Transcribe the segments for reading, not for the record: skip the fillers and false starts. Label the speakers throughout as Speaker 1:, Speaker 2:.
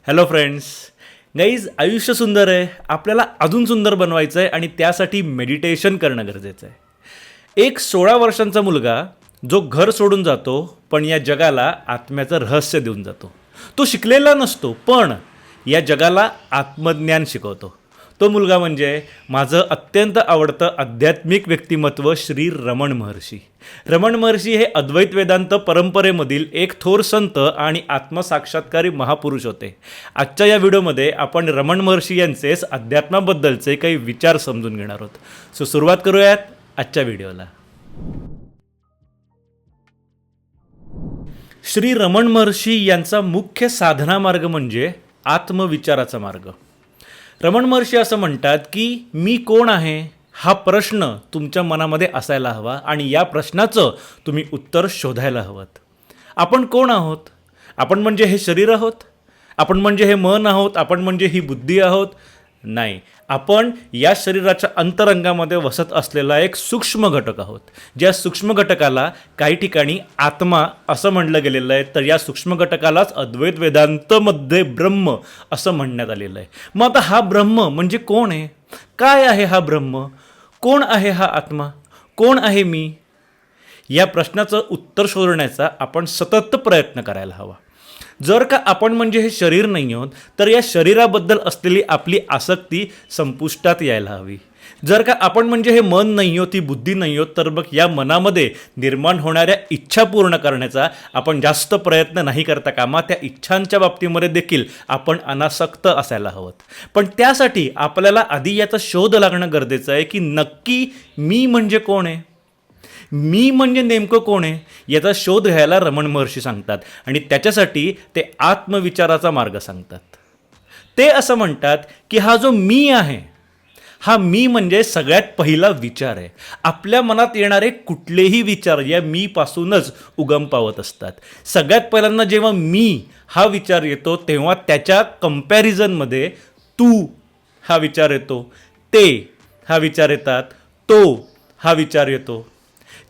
Speaker 1: Hello friends. Guys, आयुष्य सुंदर आहे, आपल्याला अजून सुंदर बनवायचं आहे आणि त्यासाठी मेडिटेशन करणं गरजेचं आहे. एक 16 वर्षांचा मुलगा जो घर सोडून जातो पण या जगाला आत्म्याचं रहस्य देऊन जातो. तो शिकलेला नसतो पण या जगाला आत्मज्ञान शिकवतो. तो मुलगा म्हणजे माझं अत्यंत आवडतं आध्यात्मिक व्यक्तिमत्व श्री रमण महर्षी. रमण महर्षी हे अद्वैत वेदांत परंपरेमधील एक थोर संत आणि आत्मसाक्षात्कारी महापुरुष होते. आजच्या या व्हिडिओमध्ये आपण रमण महर्षी यांचेच अध्यात्माबद्दलचे काही विचार समजून घेणार आहोत. सो सुरुवात करूयात आजच्या व्हिडिओला. श्री रमण महर्षी यांचा मुख्य साधना मार्ग म्हणजे आत्मविचाराचा मार्ग. रमण महर्षी असं म्हणतात की मी कोण आहे हा प्रश्न तुमच्या मनामध्ये असायला हवा आणि या प्रश्नाचं तुम्ही उत्तर शोधायला हवं. आपण कोण आहोत? आपण म्हणजे हे शरीर आहोत? आपण म्हणजे हे मन आहोत? आपण म्हणजे ही बुद्धी आहोत? नाही, आपण या शरीराच्या अंतरंगामध्ये वसत असलेला एक सूक्ष्म घटक आहोत. ज्या सूक्ष्म घटकाला काही ठिकाणी आत्मा असं म्हणलं गेलेलं आहे, तर या सूक्ष्म घटकालाच अद्वैत वेदांतमध्ये ब्रह्म असं म्हणण्यात आलेलं आहे. मग आता हा ब्रह्म म्हणजे कोण आहे? काय आहे हा ब्रह्म? कोण आहे हा आत्मा? कोण आहे मी? या प्रश्नाचं उत्तर शोधण्याचा आपण सतत प्रयत्न करायला हवा. जर का आपण म्हणजे हे शरीर नाही आहोत तर या शरीराबद्दल असलेली आपली आसक्ती संपुष्टात यायला हवी. जर का आपण म्हणजे हे मन नाही आहोत, ती बुद्धी नाही आहोत, तर मग या मनामध्ये निर्माण होणाऱ्या इच्छा पूर्ण करण्याचा आपण जास्त प्रयत्न नाही करता कामा. त्या इच्छांच्या बाबतीमध्ये देखील आपण अनासक्त असायला हवं. पण त्यासाठी आपल्याला आधी याचा शोध लागणं गरजेचं आहे की नक्की मी म्हणजे कोण आहे? मी म्हणजे नेमकं कोण आहे याचा शोध घ्यायला रमण महर्षी सांगतात आणि त्याच्यासाठी ते आत्मविचाराचा मार्ग सांगतात. ते असं म्हणतात की हा जो मी आहे, हा मी म्हणजे सगळ्यात पहिला विचार आहे. आपल्या मनात येणारे कुठलेही विचार या मी पासूनच उगम पावत असतात. सगळ्यात पहिल्यांदा जेव्हा मी हा विचार येतो तेव्हा त्याच्या कंपॅरिझनमध्ये तू हा विचार येतो, ते हा विचार येतात, तो हा विचार येतो.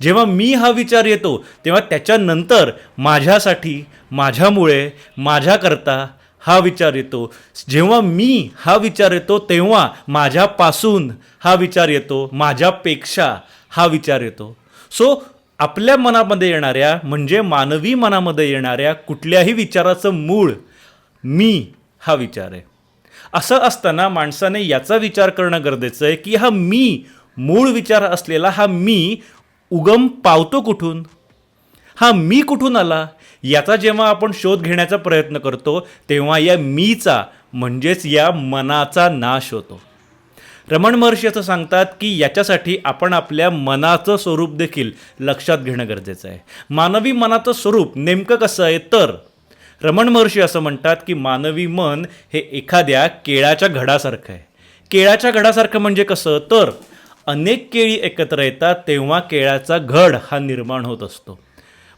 Speaker 1: जेव्हा मी हा विचार येतो तेव्हा त्याच्यानंतर माझ्यासाठी, माझ्यामुळे, माझ्याकरता हा विचार येतो. जेव्हा मी हा विचार येतो तेव्हा माझ्यापासून हा विचार येतो, माझ्यापेक्षा हा विचार येतो. सो आपल्या मनामध्ये येणाऱ्या म्हणजे मानवी मनामध्ये येणाऱ्या कुठल्याही विचाराचं मूळ मी हा विचार आहे. असं असताना माणसाने याचा विचार करणं गरजेचं आहे की हा मी, मूळ विचार असलेला हा मी उगम पावतो कुठून? हा मी कुठून आला? याचा जेव्हा आपण शोध घेण्याचा प्रयत्न करतो तेव्हा या मीचा म्हणजेच या मनाचा नाश होतो. रमण महर्षी असं सांगतात की याच्यासाठी आपण आपल्या मनाचं स्वरूप देखील लक्षात घेणं गरजेचं आहे. मानवी मनाचं स्वरूप नेमकं कसं आहे तर रमण महर्षी असं म्हणतात की मानवी मन हे एखाद्या केळाच्या घडासारखं आहे. केळाच्या घडासारखं म्हणजे कसं तर अनेक केळी एकत्र येतात तेव्हा केळाचा घड हा निर्माण होत असतो.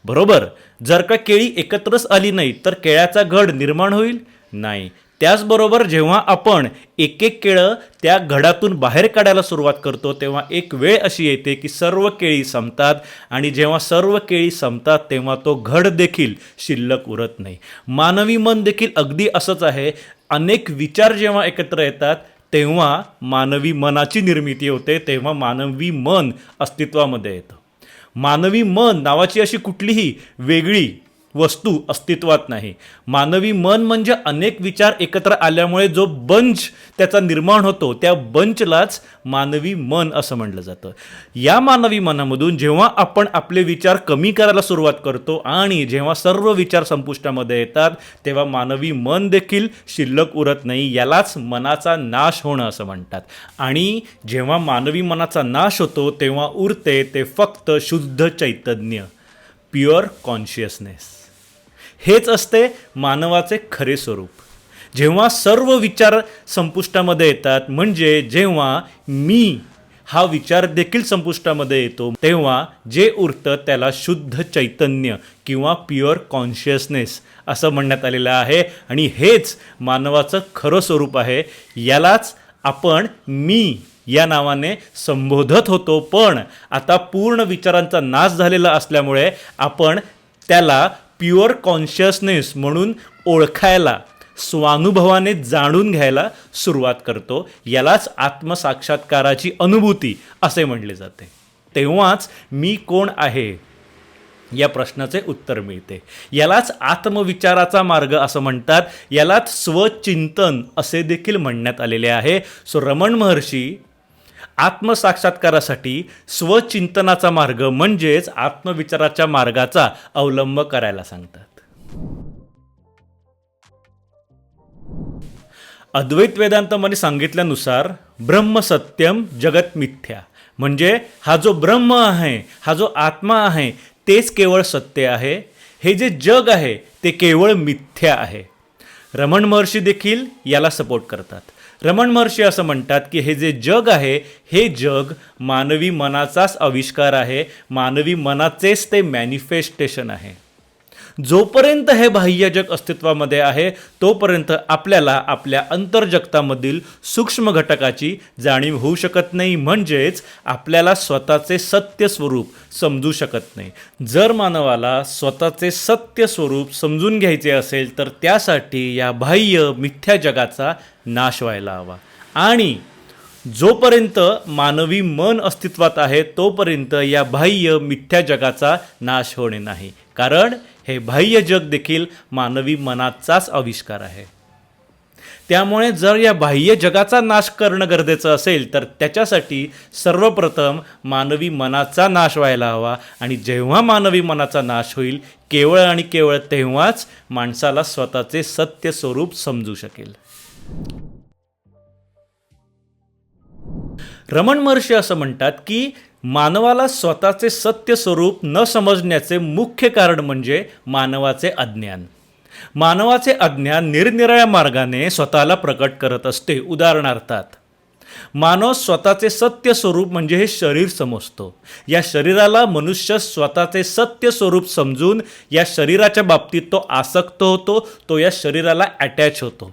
Speaker 1: बरोबर, जर का केळी एकत्रच आली नाही तर केळाचा घड निर्माण होईल? नाही. त्याचबरोबर जेव्हा आपण एक एक केळं त्या घडातून बाहेर काढायला सुरुवात करतो तेव्हा एक वेळ अशी येते की सर्व केळी संपतात आणि जेव्हा सर्व केळी संपतात तेव्हा तो घड देखील शिल्लक उरत नाही. मानवी मन देखील अगदी असंच आहे. अनेक विचार जेव्हा एकत्र येतात तेव्हा मानवी मनाची निर्मिती होते, तेव्हा मानवी मन अस्तित्वामध्ये येतं. मानवी मन नावाची अशी कुठलीही वेगळी वस्तू अस्तित्वात नाही. मानवी मन म्हणजे अनेक विचार एकत्र आल्यामुळे जो बंच त्याचा निर्माण होतो त्या बंचलाच मानवी मन असं म्हटलं जातं. या मानवी मनामधून जेव्हा आपण आपले विचार कमी करायला सुरुवात करतो आणि जेव्हा सर्व विचार संपुष्टामध्ये येतात तेव्हा मानवी मन देखील शिल्लक उरत नाही. यालाच मनाचा नाश होणं असं म्हणतात. आणि जेव्हा मानवी मनाचा नाश होतो तेव्हा उरते ते फक्त शुद्ध चैतन्य, प्युअर कॉन्शियसनेस. हेच असते मानवाचे खरे स्वरूप. जेव्हा सर्व विचार संपुष्टामध्ये येतात म्हणजे जेव्हा मी हा विचार देखील संपुष्टामध्ये येतो तेव्हा जे उरतं त्याला शुद्ध चैतन्य किंवा प्युअर कॉन्शियसनेस असं म्हणण्यात आलेलं आहे. आणि हेच मानवाचं खरं स्वरूप आहे. यालाच आपण मी या नावाने संबोधत होतो. पण आता पूर्ण विचारांचा नाश झालेला असल्यामुळे आपण त्याला प्युअर कॉन्शियसनेस म्हणून ओळखायला स्वानुभवाने जाणून घ्यायला सुरुवात करतो. यालाच आत्मसाक्षात्काराची अनुभूती असे म्हणले जाते. तेव्हाच मी कोण आहे या प्रश्नाचे उत्तर मिळते. यालाच आत्मविचाराचा मार्ग असं म्हणतात. यालाच स्वचिंतन असे देखील म्हणण्यात आलेले आहे. रमण महर्षी आत्मसाक्षात्कारासाठी स्वचिंतनाचा मार्ग म्हणजेच आत्मविचाराच्या मार्गाचा अवलंब करायला सांगतात. अद्वैत वेदांतामध्ये सांगितल्यानुसार ब्रह्म सत्यम जगत मिथ्या, म्हणजे हा जो ब्रह्म आहे, हा जो आत्मा आहे तेच केवळ सत्य आहे. हे जे जग आहे ते केवळ मिथ्या आहे. रमण महर्षी देखील याला सपोर्ट करतात. रमण महर्षी असं म्हणतात की हे जे जग आहे हे जग मानवी मनाचाच आविष्कार आहे, मानवी मनाचेच ते मॅनिफेस्टेशन आहे. जोपर्यंत हे बाह्य जग अस्तित्वामध्ये आहे तोपर्यंत आपल्याला आपल्या अंतर्जगतामधील सूक्ष्म घटकाची जाणीव होऊ शकत नाही, म्हणजेच आपल्याला स्वतःचे सत्य स्वरूप समजू शकत नाही. जर मानवाला स्वतःचे सत्य स्वरूप समजून घ्यायचे असेल तर त्यासाठी या बाह्य मिथ्या जगाचा नाश व्हायला हवा. आणि जोपर्यंत मानवी मन अस्तित्वात आहे तोपर्यंत या बाह्य मिथ्या जगाचा नाश होणे नाही, कारण हे बाह्य जग देखील मानवी मनाचाच आविष्कार आहे. त्यामुळे जर या बाह्य जगाचा नाश करणं गरजेचं असेल तर त्याच्यासाठी सर्वप्रथम मानवी मनाचा नाश व्हायला हवा. आणि जेव्हा मानवी मनाचा नाश होईल केवळ आणि केवळ तेव्हाच माणसाला स्वतःचे सत्य स्वरूप समजू शकेल. रमण महर्षी असं म्हणतात की मानवाला स्वतःचे सत्य स्वरूप न समजण्याचे मुख्य कारण म्हणजे मानवाचे अज्ञान. मानवाचे अज्ञान निरनिराळ्या मार्गाने स्वतःला प्रकट करत असते. उदाहरणार्थात मानव स्वतःचे सत्य स्वरूप म्हणजे हे शरीर समजतो. या शरीराला मनुष्य स्वतःचे सत्य स्वरूप समजून या शरीराच्या बाबतीत तो आसक्त होतो, तो या शरीराला अटॅच होतो.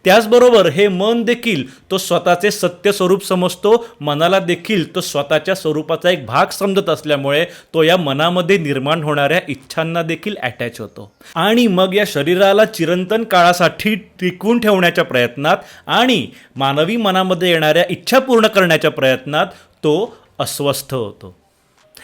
Speaker 1: त्याचबरोबर हे मन देखील तो स्वतःचे सत्य स्वरूप समजतो. मनाला देखील तो स्वतःच्या स्वरूपाचा एक भाग समजत असल्यामुळे तो या मनामध्ये निर्माण होणाऱ्या इच्छांना देखील अटॅच होतो. आणि मग या शरीराला चिरंतन काळासाठी टिकवून ठेवण्याच्या प्रयत्नात आणि मानवी मनामध्ये येणाऱ्या इच्छा पूर्ण करण्याच्या प्रयत्नात तो अस्वस्थ होतो.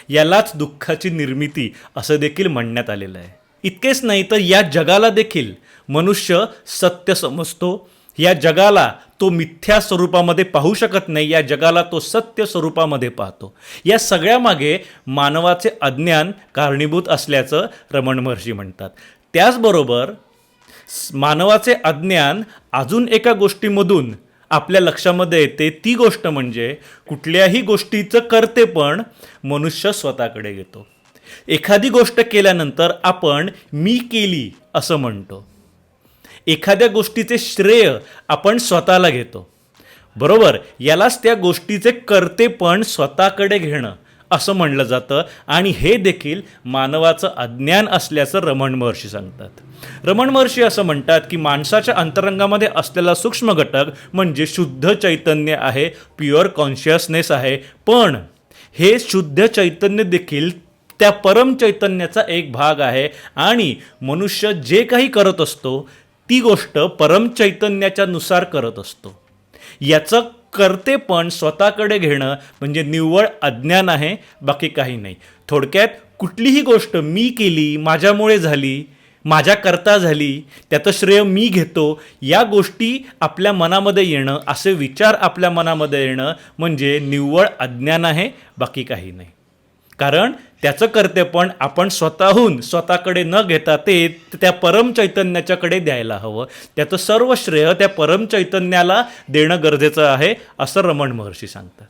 Speaker 1: यालाच दुःखाची निर्मिती असं देखील म्हणण्यात आलेलं आहे. इतकेच नाही तर या जगाला देखील मनुष्य सत्य समजतो. या जगाला तो मिथ्या स्वरूपामध्ये पाहू शकत नाही, या जगाला तो सत्य स्वरूपामध्ये पाहतो. या सगळ्यामागे मानवाचे अज्ञान कारणीभूत असल्याचं रमण महर्षी म्हणतात. त्याचबरोबर मानवाचे अज्ञान अजून एका गोष्टीमधून आपल्या लक्षामध्ये येते. ती गोष्ट म्हणजे कुठल्याही गोष्टीचं कर्तेपण मनुष्य स्वतःकडे घेतो. एखादी गोष्ट केल्यानंतर आपण मी केली असं म्हणतो. एखाद्या गोष्टीचे श्रेय आपण स्वतःला घेतो, बरोबर. यालाच त्या गोष्टीचे कर्तेपण स्वतःकडे घेणं असं म्हणलं जातं. आणि हे देखील मानवाचं अज्ञान असल्याचं रमण महर्षी सांगतात. रमण महर्षी असं म्हणतात की माणसाच्या अंतरंगामध्ये असलेला सूक्ष्म घटक म्हणजे शुद्ध चैतन्य आहे, प्युअर कॉन्शियसनेस आहे. पण हे शुद्ध चैतन्य देखील त्या परम चैतन्याचा एक भाग आहे. आणि मनुष्य जे काही करत असतो ती गोष्ट परम चैतन्याच्या नुसार करत असतो. याचं कर्तेपण स्वतःकडे घेणं म्हणजे निव्वळ अज्ञान आहे, बाकी काही नाही. थोडक्यात कुठलीही गोष्ट मी केली, माझ्यामुळे झाली, माझ्याकरता झाली, त्याचं श्रेय मी घेतो, या गोष्टी आपल्या मनामध्ये येणं, असे विचार आपल्या मनामध्ये येणं म्हणजे निव्वळ अज्ञान आहे, बाकी काही नाही. कारण त्याचं कर्तेपण आपण स्वतःकडे न घेता ते त्या परम चैतन्याच्याकडे द्यायला हवं. त्याचं सर्व श्रेय त्या परम चैतन्याला देणं गरजेचं आहे असं रमण महर्षी सांगतात.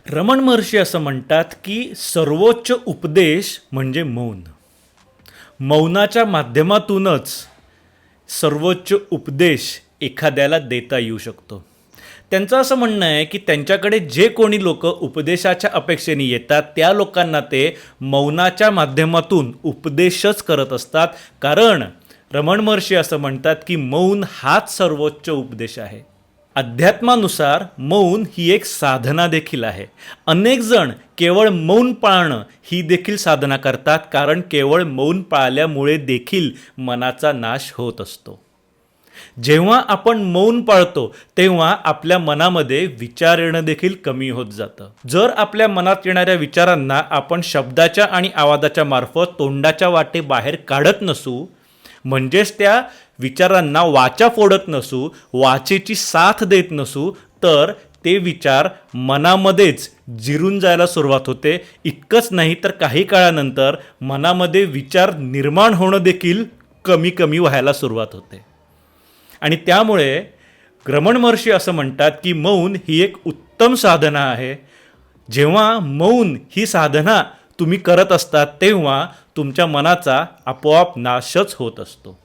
Speaker 1: रमण महर्षी असं म्हणतात की सर्वोच्च उपदेश म्हणजे मौन. मौनाच्या माध्यमातूनच सर्वोच्च उपदेश एखाद्याला देता येऊ शकतो. त्यांचं असं म्हणणं आहे की त्यांच्याकडे जे कोणी लोक उपदेशाच्या अपेक्षेने येतात त्या लोकांना ते मौनाच्या माध्यमातून उपदेशच करत असतात. कारण रमण महर्षी असं म्हणतात की मौन हाच सर्वोच्च उपदेश आहे. अध्यात्मानुसार मौन ही एक साधना देखील आहे. अनेक जण केवळ मौन पाळणं ही देखील साधना करतात, कारण केवळ मौन पाळल्यामुळे देखील मनाचा नाश होत असतो. जेव्हा आपण मौन पाळतो तेव्हा आपल्या मनामध्ये विचार येणं देखील कमी होत जातं. जर आपल्या मनात येणाऱ्या विचारांना आपण शब्दाच्या आणि आवाजाच्या मार्फत तोंडाच्या वाटे बाहेर काढत नसू, म्हणजेच त्या विचारांना वाचा फोडत नसू, वाचेची साथ देत नसू, तर ते विचार मनामध्येच जिरून जायला सुरुवात होते. इतकंच नाही तर काही काळानंतर मनामध्ये विचार निर्माण होणं देखील कमी कमी व्हायला सुरुवात होते. आणि त्यामुळे रमण महर्षी असं म्हणतात की मौन ही एक उत्तम साधना आहे. जेव्हा मौन ही साधना तुम्ही करत असतात तेव्हा तुमच्या मनाचा आपोआप नाशच होत असतो.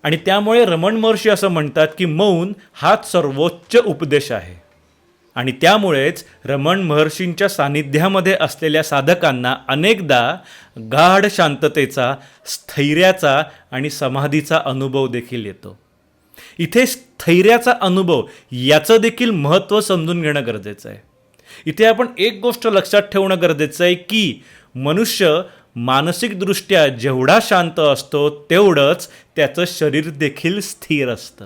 Speaker 1: आणि त्यामुळे रमण महर्षी असं म्हणतात की मौन हाच सर्वोच्च उपदेश आहे. आणि त्यामुळेच रमण महर्षींच्या सानिध्यामध्ये असलेल्या साधकांना अनेकदा गाढ शांततेचा, स्थैर्याचा आणि समाधीचा अनुभव देखील येतो. इथे स्थैर्याचा अनुभव याचं देखील महत्त्व समजून घेणं गरजेचं आहे. इथे आपण एक गोष्ट लक्षात ठेवणं गरजेचं आहे की मनुष्य मानसिकदृष्ट्या जेवढा शांत असतो तेवढंच त्याचं शरीर देखील स्थिर असतं.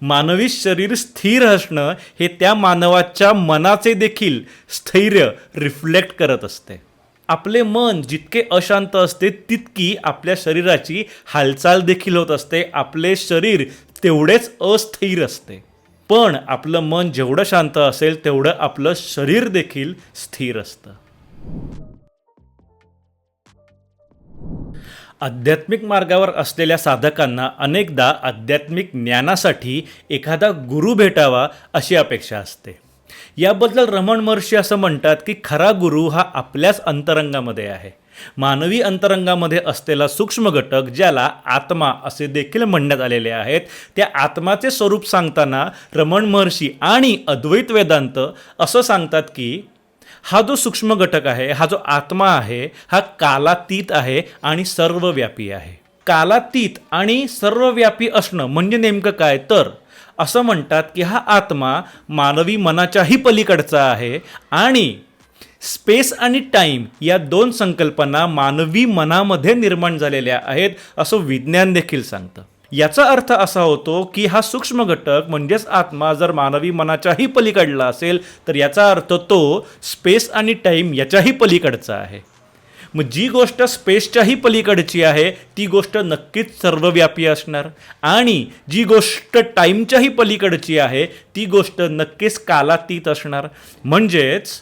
Speaker 1: मानवी शरीर स्थिर असणं हे त्या मानवाच्या मनाचे देखील स्थैर्य रिफ्लेक्ट करत असते. आपले मन जितके अशांत असते तितकी आपल्या शरीराची हालचाल देखील होत असते. आपले शरीर तेवढेच अस्थिर असते. पण आपलं मन जेवढं शांत असेल तेवढं आपलं शरीर देखील स्थिर असतं. आध्यात्मिक मार्गावर असलेल्या साधकांना अनेकदा आध्यात्मिक ज्ञानासाठी एखादा गुरु भेटावा अशी अपेक्षा असते. याबद्दल रमण महर्षी असं म्हणतात की खरा गुरु हा आपल्याच अंतरंगामध्ये आहे. मानवी अंतरंगामध्ये असलेला सूक्ष्म घटक, ज्याला आत्मा असे देखील म्हणण्यात आलेले आहेत, त्या आत्माचे स्वरूप सांगताना रमण महर्षी आणि अद्वैत वेदांत असं सांगतात की हा जो सूक्ष्म घटक आहे, हा जो आत्मा आहे, हा कालातीत आहे आणि सर्वव्यापी आहे. कालातीत आणि सर्वव्यापी असणं म्हणजे नेमकं काय, तर असं म्हणतात की हा आत्मा मानवी मनाच्याही पलीकडचा आहे आणि स्पेस आणि टाईम या दोन संकल्पना मानवी मनामध्ये निर्माण झालेल्या आहेत असं विज्ञान देखील सांगतं. याचा अर्थ असा होतो की हा सूक्ष्म घटक म्हणजेच आत्मा जर मानवी मनाच्याही पलीकडला असेल तर याचा अर्थ तो स्पेस आणि टाईम याच्याही पलीकडचा आहे. मग जी गोष्ट स्पेसच्याही पलीकडची आहे ती गोष्ट नक्कीच सर्वव्यापी असणार, आणि जी गोष्ट टाईमच्याही पलीकडची आहे ती गोष्ट नक्कीच कालातीत असणार. म्हणजेच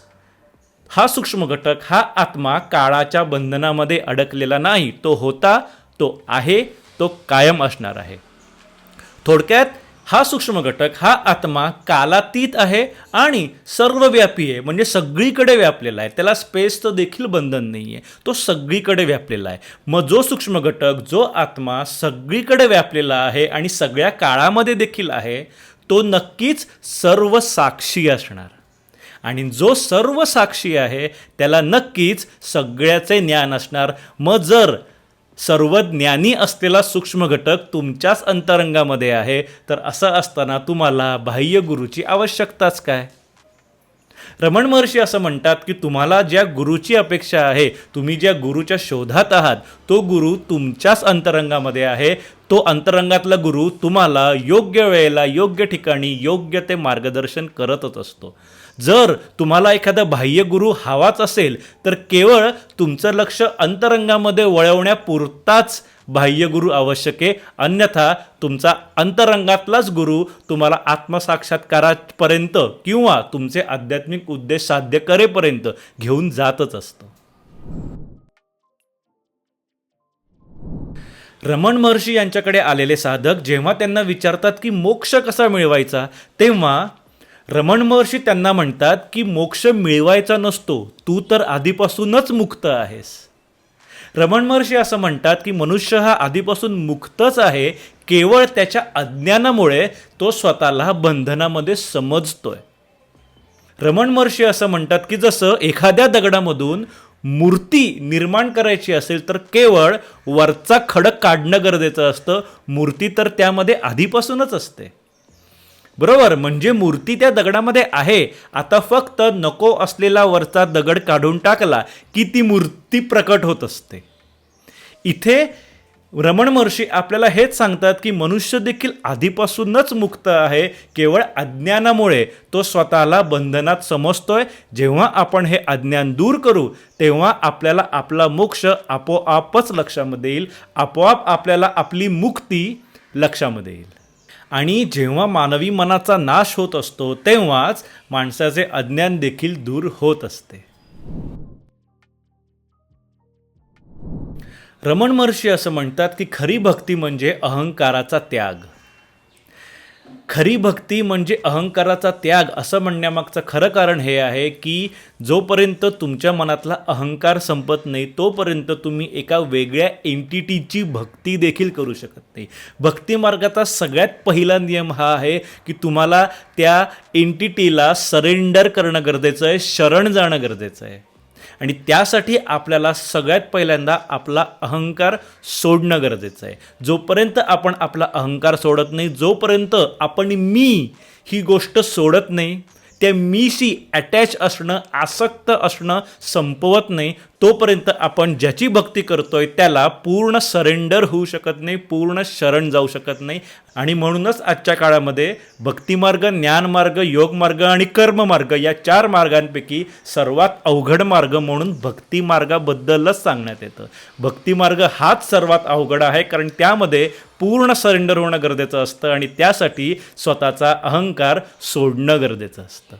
Speaker 1: हा सूक्ष्म घटक, हा आत्मा काळाच्या बंधनामध्ये अडकलेला नाही. तो होता, तो आहे, तो कायम असणार आहे. थोडक्यात हा सूक्ष्म घटक, हा आत्मा कालातीत आहे आणि सर्वव्यापी आहे, म्हणजे सगळीकडे व्यापलेला आहे. त्याला स्पेसचं देखील बंधन नाही आहे, तो सगळीकडे व्यापलेला आहे. मग जो सूक्ष्म घटक, जो आत्मा सगळीकडे व्यापलेला आहे आणि सगळ्या काळामध्ये देखील आहे, तो नक्कीच सर्व साक्षी असणार. आणि जो सर्व साक्षी आहे त्याला नक्कीच सगळ्याचे ज्ञान असणार. मग जर सर्वज्ञानी असलेला सूक्ष्म घटक तुमच्याच अंतरंगामध्ये आहे तर असं असताना तुम्हाला बाह्य गुरुची आवश्यकताच काय. रमण महर्षी असं म्हणतात की तुम्हाला ज्या गुरुची अपेक्षा आहे, तुम्ही ज्या गुरुच्या शोधात आहात, तो गुरु तुमच्याच अंतरंगामध्ये आहे. तो अंतरंगातला गुरु तुम्हाला योग्य वेळेला, योग्य ठिकाणी, योग्य ते मार्गदर्शन करतच असतो. जर तुम्हाला एखादा बाह्य गुरु हवाच असेल तर केवळ तुमचं लक्ष अंतरंगामध्ये वळवण्यापुरताच बाह्य गुरु आवश्यक आहे. अन्यथा तुमचा अंतरंगातलाच गुरु तुम्हाला आत्मसाक्षात्कारापर्यंत किंवा तुमचे आध्यात्मिक उद्देश साध्य करेपर्यंत घेऊन जातच असतो. रमण महर्षी यांच्याकडे आलेले साधक जेव्हा त्यांना विचारतात की मोक्ष कसा मिळवायचा, तेव्हा रमण महर्षी त्यांना म्हणतात की मोक्ष मिळवायचा नसतो, तू तर आधीपासूनच मुक्त आहेस. रमण महर्षी असं म्हणतात की मनुष्य हा आधीपासून मुक्तच आहे, केवळ त्याच्या अज्ञानामुळे तो स्वतःला बंधनामध्ये समजतोय. रमण महर्षी असं म्हणतात की जसं एखाद्या दगडामधून मूर्ती निर्माण करायची असेल तर केवळ वरचा खडक काढणं गरजेचं असतं, मूर्ती तर त्यामध्ये आधीपासूनच असते. बरोबर, म्हणजे मूर्ती त्या दगडामध्ये आहे. आता फक्त नको असलेला वरचा दगड काढून टाकला की ती मूर्ती प्रकट होत असते. इथे रमण महर्षी आपल्याला हेच सांगतात की मनुष्य देखील आधीपासूनच मुक्त आहे, केवळ अज्ञानामुळे तो स्वतःला बंधनात समजतोय. जेव्हा आपण हे अज्ञान दूर करू तेव्हा आपल्याला आपला मोक्ष आपोआपच लक्षामध्ये येईल, आपोआप आपल्याला आपली मुक्ती लक्षामध्ये येईल. आणि जेव्हा मानवी मनाचा नाश होत असतो तेव्हाच माणसाचे अज्ञान देखील दूर होत असते. रमण महर्षी असं म्हणतात की खरी भक्ती म्हणजे अहंकाराचा त्याग. खरी भक्ती म्हणजे अहंकाराचा त्याग असं म्हणण्यामागचं खरं कारण हे आहे की जोपर्यंत तुमच्या मनातला अहंकार संपत नाही तोपर्यंत तुम्ही एका वेगळ्या एंटिटीची भक्ती देखील करू शकत नाही. भक्ती मार्गाचा सगळ्यात पहिला नियम हा आहे की तुम्हाला त्या एंटिटीला सरेंडर करणं गरजेचं आहे, शरण जाणं गरजेचं आहे. आणि त्यासाठी आपल्याला सगळ्यात पहिल्यांदा आपला अहंकार सोडणं गरजेचं आहे. जोपर्यंत आपण आपला अहंकार सोडत नाही, जोपर्यंत आपण मी ही गोष्ट सोडत नाही, त्या मीशी अटॅच असणं, आसक्त असणं संपवत नाही, तोपर्यंत आपण ज्याची भक्ती करतोय त्याला पूर्ण सरेंडर होऊ शकत नाही, पूर्ण शरण जाऊ शकत नाही. आणि म्हणूनच आजच्या काळामध्ये भक्तिमार्ग, ज्ञानमार्ग, योगमार्ग आणि कर्ममार्ग या 4 मार्गांपैकी सर्वात अवघड मार्ग म्हणून भक्तिमार्गाबद्दलच सांगण्यात येतं. भक्तिमार्ग हाच सर्वात अवघड आहे, कारण त्यामध्ये पूर्ण सरेंडर होणं गरजेचं असतं आणि त्यासाठी स्वतःचा अहंकार सोडणं गरजेचं असतं.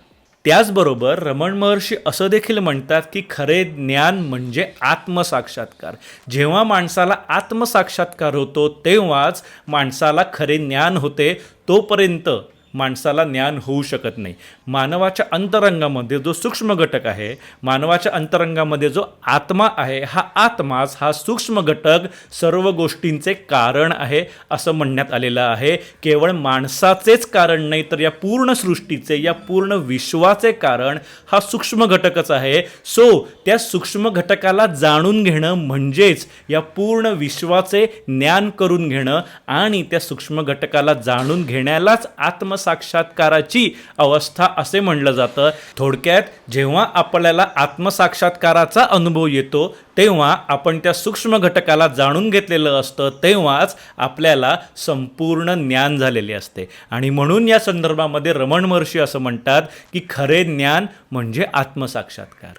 Speaker 1: त्याचबरोबर रमण महर्षी असं देखील म्हणतात की खरे ज्ञान म्हणजे आत्मसाक्षात्कार. जेव्हा माणसाला आत्मसाक्षात्कार होतो तेव्हाच माणसाला खरे ज्ञान होते, तोपर्यंत माणसाला ज्ञान होऊ शकत नाही. मानवाच्या अंतरंगामध्ये जो सूक्ष्म घटक आहे, मानवाच्या अंतरंगामध्ये जो आत्मा आहे, हा आत्माच, हा सूक्ष्म घटक सर्व गोष्टींचे कारण आहे असं म्हणण्यात आलेलं आहे. केवळ माणसाचेच कारण नाही तर या पूर्ण सृष्टीचे, या पूर्ण विश्वाचे कारण हा सूक्ष्म घटकच आहे. सो त्या सूक्ष्म घटकाला जाणून घेणं म्हणजेच या पूर्ण विश्वाचे ज्ञान करून घेणं आणि त्या सूक्ष्म घटकाला जाणून घेण्यालाच आत्मसाक्षात्काराची अवस्था असे म्हणलं जातं. थोडक्यात जेव्हा आपल्याला आत्मसाक्षात्काराचा अनुभव येतो तेव्हा आपण त्या सूक्ष्म घटकाला जाणून घेतलेलं असतं, तेव्हाच आपल्याला संपूर्ण ज्ञान झालेले असते. आणि म्हणून या संदर्भामध्ये रमण महर्षी असं म्हणतात की खरे ज्ञान म्हणजे आत्मसाक्षात्कार.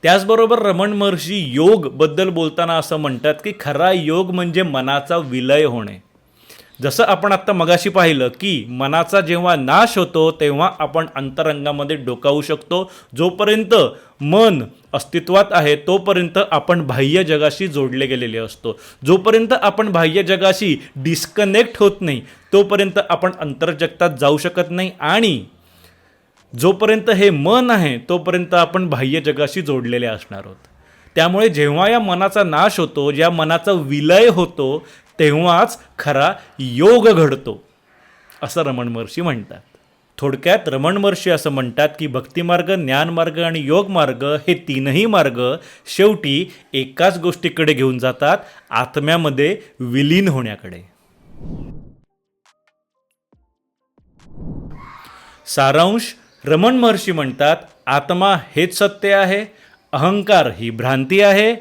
Speaker 1: त्याचबरोबर रमण महर्षी योगबद्दल बोलताना असं म्हणतात की खरा योग म्हणजे मनाचा विलय होणे. जसं आपण आत्ता मगाशी पाहिलं की मनाचा जेव्हा नाश होतो तेव्हा आपण अंतरंगामध्ये डोकावू शकतो. जोपर्यंत मन अस्तित्वात आहे तोपर्यंत आपण बाह्य जगाशी जोडले गेलेले असतो. जोपर्यंत आपण बाह्य जगाशी डिस्कनेक्ट होत नाही तोपर्यंत आपण अंतर्जगतात जाऊ शकत नाही. आणि जोपर्यंत हे मन आहे तोपर्यंत आपण बाह्य जगाशी जोडलेले असणार आहोत. त्यामुळे जेव्हा या मनाचा नाश होतो, या मनाचा विलय होतो, तेव्हाच खरा योग घडतो असं रमण महर्षी म्हणतात. थोडक्यात रमण महर्षी असं म्हणतात की भक्तिमार्ग, ज्ञानमार्ग आणि योगमार्ग हे 3ही मार्ग शेवटी एकाच गोष्टीकडे घेऊन जातात, आत्म्यामध्ये विलीन होण्याकडे. सारांश, रमण महर्षी म्हणतात आत्मा हेच सत्य आहे, अहंकार ही भ्रांती आहे,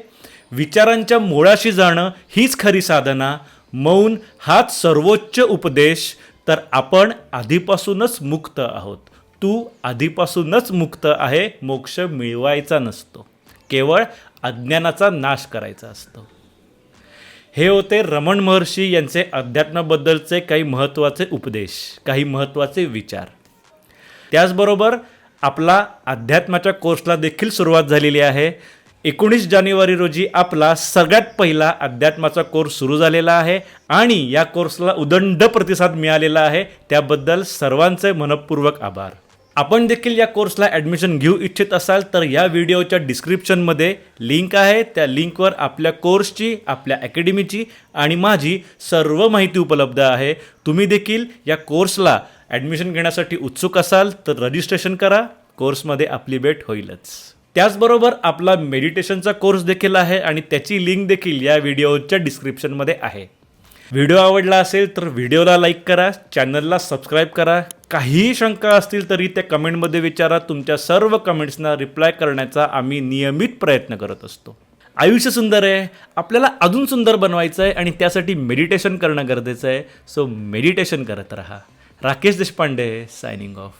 Speaker 1: विचारांच्या मुळाशी जाणं हीच खरी साधना, मौन हाच सर्वोच्च उपदेश, तर आपण आधीपासूनच मुक्त आहोत. तू आधीपासूनच मुक्त आहे. मोक्ष मिळवायचा नसतो, केवळ अज्ञानाचा नाश करायचा असतो. हे होते रमण महर्षी यांचे अध्यात्माबद्दलचे काही महत्त्वाचे उपदेश, काही महत्त्वाचे विचार. त्याचबरोबर आपला अध्यात्माच्या कोर्सला देखील सुरुवात झालेली आहे. 19 जानेवारी रोजी आपला सगळ्यात पहिला अध्यात्माचा कोर्स सुरू झालेला आहे आणि या कोर्सला उदंड प्रतिसाद मिळालेला आहे. त्याबद्दल सर्वांचे मनपूर्वक आभार. आपण देखील या कोर्सला ॲडमिशन घेऊ इच्छित असाल तर या व्हिडिओच्या डिस्क्रिप्शनमध्ये लिंक आहे. त्या लिंकवर आपल्या कोर्सची, आपल्या अकॅडमीची आणि माझी सर्व माहिती उपलब्ध आहे. तुम्ही देखील या कोर्सला ॲडमिशन घेण्यासाठी उत्सुक असाल तर रजिस्ट्रेशन करा. कोर्समध्ये आपली भेट होईलच. त्याचबरोबर आपला मेडिटेशनचा कोर्स देखील आहे आणि त्याची लिंक देखील या व्हिडिओच्या डिस्क्रिप्शनमध्ये आहे. व्हिडिओ आवडला असेल तर व्हिडिओला लाईक करा, चॅनलला सबस्क्राईब करा. काहीही शंका असतील तरी त्या कमेंटमध्ये विचारा. तुमच्या सर्व कमेंट्सना रिप्लाय करण्याचा आम्ही नियमित प्रयत्न करत असतो. आयुष्य सुंदर आहे, आपल्याला अजून सुंदर बनवायचं आहे आणि त्यासाठी मेडिटेशन करणं गरजेचं आहे. सो मेडिटेशन करत राहा. Rakesh Deshpande signing off.